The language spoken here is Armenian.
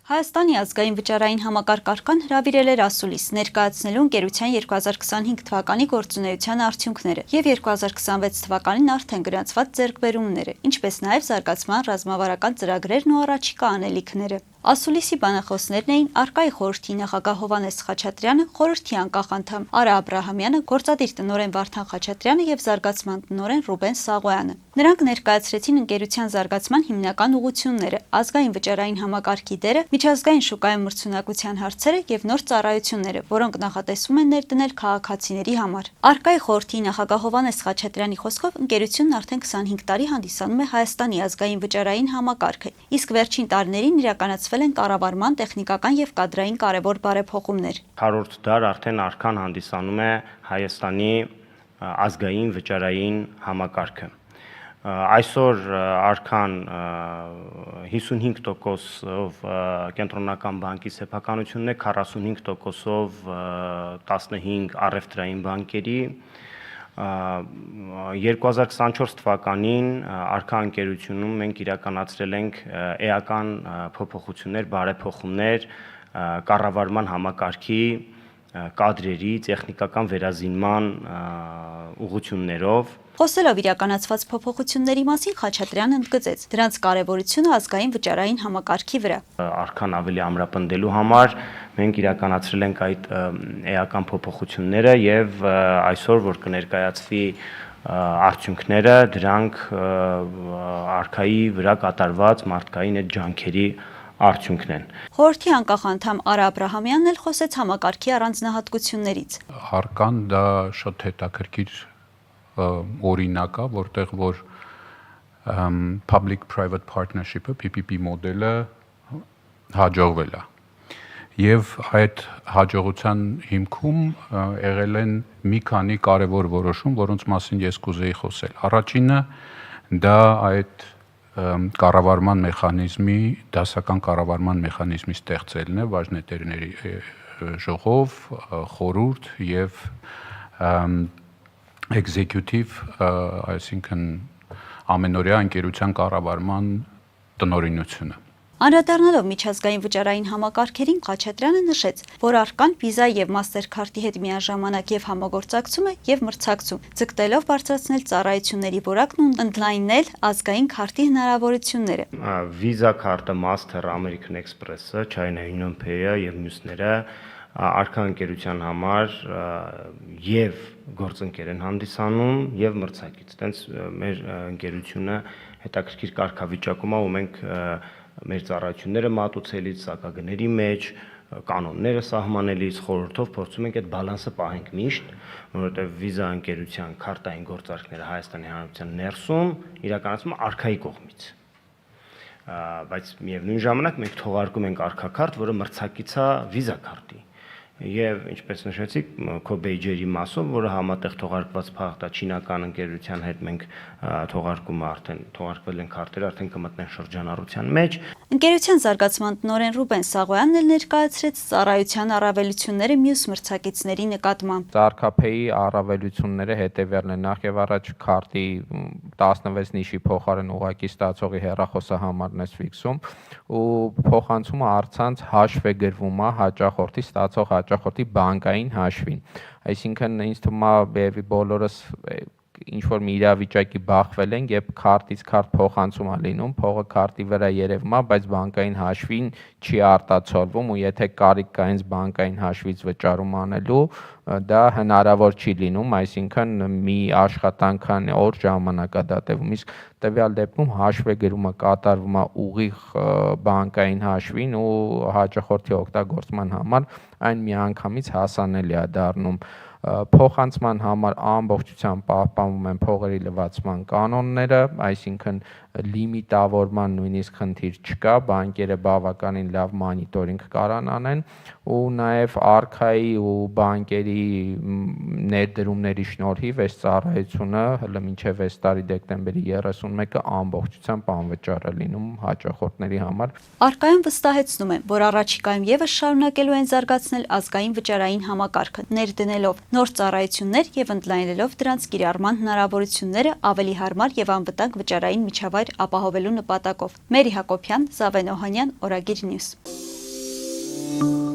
Հայաստանի ազգային վճարային համակարգ արքան հրավիրել էր ասուլիս ներկայացնելու ընկերության 2025 թվականի գործունեության արդյունքները և 2026 թվականին արդեն գրանցված ձեռքբերումները, ինչպես նաև զարգացման ռազմավարական ծրագրերն ու առաջիկա անելիքները։ Ասուլիսի բանախոսներն էին Արկայի խորհրդի նախագահ Հովհաննես Խաչատրյանը, խորհրդի անկախ անդամ Արա Աբրահամյանը, գործադիր տնօրեն Վարդան Խաչատրյանը և զարգացման տնօրեն Ռուբեն Սաղոյանը։ Նրանք ներկայացրեցին ընկերության զարգացման հիմնական ուղղությունները, ազգային վճարային համակարգի դերը, միջազգային շուկայում մրցունակության հարցերը և նոր ծառայությունները, որոնք նախատեսվում են ներդնել քաղաքացիների համար։ Արկայի խորհրդի նախագահ Հովհաննես Խաչատրյանի խոսքով ընկերությունն արդեն 25 տարի հանդիսանում է Հայաստանի ազգային վճարային համակարգը, իսկ վերջին տարիներին իրականացվել են կառավարման տեխնիկական և կադրային կարևոր բարեփոխումներ։ 100 դար արդեն արքան հանդիսանում է Հայաստանի ազգային վճարային համակարգը։ Այսօր արքան 55%-ով կենտրոնական բանկի սեփականությունն է, 45%-ով 15 առևտրային բանկերի։ 2024 թվականին արքա ընկերությունում մենք իրականացրել ենք էական փոփոխություններ, բարեփոխումներ կառավարման համակարգի կադրերի տեխնիկական վերազինման ուղղություններով։ Խոսելով իրականացված փոփոխությունների մասին Խաչատրյանը ընդգծեց դրանց կարևորությունը ազգային վճարային համակարգի վրա։ Արքան ավելի ամրապնդելու համար մենք իրականացրել ենք այդ էական փոփոխությունները եւ այսօր որ կներկայացվի արդյունքները, դրանք արքայի վրա կատարված մարդկային այդ ջանքերի արդյունքն են։ Խորհրդի անկախ անդամ Արա Աբրահամյանն էլ խոսեց համակարգի առանձնահատկություններից։ Արքան դա շատ հետաքրքիր օրինակ է, որտեղ որ public-private partnership-ը, PPP մոդելը հաջողվել է։ Եվ այդ հաջողության հիմքում եղել են մի քանի կարևոր որոշում, որոնց մասին ես կուզեի խոսել։ Առաջինը դա այդ կառավարման մեխանիզմի, դասական կառավարման մեխանիզմի ստեղծելն է բաժնետերների ժողով, խորհուրդ եւ executive, այսինքն ամենօրյա ընկերության կառավարման տնօրինությունը։ Անդրադառնալով միջազգային վճարային համակարգերին Խաչատրյանը նշեց, որ արկան Visa եւ Mastercard-ի հետ միաժամանակ եւ համագործակցում է եւ մրցակցում, ձգտելով բարձրացնել ծառայությունների որակն ու ընդլայնել ազգային քարտի հնարավորությունները։ Visa քարտը, Master, American Express-ը, China Union Pay-ը եւ մյուսները արքա ընկերության համար եւ գործընկեր են հանդիսանում եւ մրցակից։ Այդտենց մեր ընկերությունը հետաքրքիր կարգավիճակում է ու մենք մեր ծառայությունները մատուցելիս, սակագների մեջ, կանոնները սահմանելիս, խորհրդով փորձում ենք այդ բալանսը պահենք միշտ, որովհետեւ Visa ընկերության քարտային գործարքները Հայաստանի Հանրապետության ներսում իրականացվում արքայի կողմից։ Բայց միևնույն ժամանակ մենք թողարկում ենք արքաքարտ, որը մրցակից է Visa քարտի։ Եվ ինչպես նշեցիք, Քոբեյջերի մասով, որը համատեղ թողարկված փաղ է չինական ընկերության հետ, մենք թողարկումը արդեն թողարկվել են քարտերը, արդեն կմտնեն շրջանառության մեջ։ Ընկերության զարգացման տնօրեն Ռուբեն Սաղոյանն էլ ներկայացրեց ծառայության առավելությունները մյուս մրցակիցների նկատմամբ։ Սարքափեի առավելությունները հետևյալն են. Նախ եւ առաջ քարտի 16 նիշի փոխարեն ուղղակի ստացողի հեռախոսահամարն է ֆիքսում ու փոխանցումը առցանց հաշվ է գրվում հաճախորդի ստացող հաճախորդի բանկային հաշվին։ Այսինքն ինձ թվում է բոլորս ինչ որ մի իրավիճակի բախվել են, երբ քարտից քարտ փոխանցում է լինում, փողը քարտի վրա երևում է, բայց բանկային հաշվին չի արտացոլվում ու եթե կարիք կա հենց բանկային հաշվից վճարում անելու, դա հնարավոր չի լինում, այսինքն մի աշխատանքան օր ժամանակ է դա տևում, իսկ տվյալ դեպքում հաշվեգրումը կատարվում է ուղիղ բանկային հաշվին ու հաճախորդի օգտագործման համար այն միանգամից հասանելի է դառնում։ Փոխանցման համար ամբողջությամբ պահպանվում են փողերի լվացման կանոնները, այսինքն լիմիտավորման նույնիսկ խնդիր չկա, բանկերը բավականին լավ մոնիտորինգ կարան անեն ու նաև արքայի ու բանկերի ներդրումների շնորհիվ այս ծառայությունը հələ մինչև այս տարի դեկտեմբերի 31-ը ամբողջությամբ անվճար է լինում հաճախորդների համար։ Արկայում վստահեցնում են, որ առաջիկայում եւս շարունակելու են զարգացնել ազգային վճարային համակարգը, ներդնելով նոր ծառայություններ եւ ընդլայնելով դրանց կիրառման հնարավորությունները ավելի հարմար եւ անվտանգ վճարային միջավայր ապահովելու նպատակով։ Մերի Հակոբյան, Զավեն Օհանյան, Օրագիր Նյուս։ է։